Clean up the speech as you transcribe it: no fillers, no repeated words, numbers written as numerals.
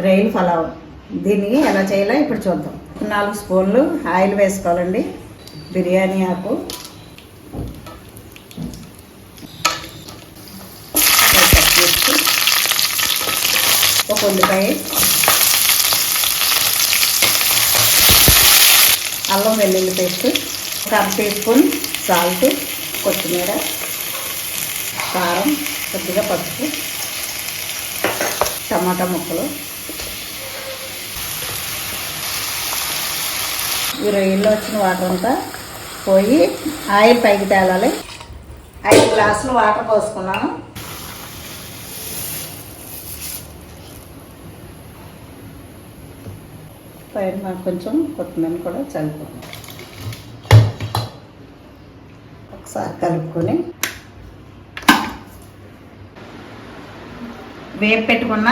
రొయ్యల పలావ్. దీన్ని ఎలా చేయాలో ఇప్పుడు చూద్దాం. 4 స్పూన్లు ఆయిల్ వేసుకోవాలండి. బిర్యానీ ఆకు, ఒక ఉల్లిపాయ, అల్లం వెల్లుల్లి పేస్ట్, ఒక 1/2 టీ స్పూన్ సాల్ట్, కొత్తిమీర, కారం, కొద్దిగా పసుపు, టమాటా ముక్కలు. ఈ రొయ్యల్లో వచ్చిన వాటర్ అంతా పోయి ఆయిల్ పైకి తేలాలి. 5 గ్లాసులు వాటర్ పోసుకున్నాను. పైన కొంచెం కొత్తిమీర కూడా చల్లుకున్నాం. ఒకసారి కలుపుకొని వేపు పెట్టుకున్న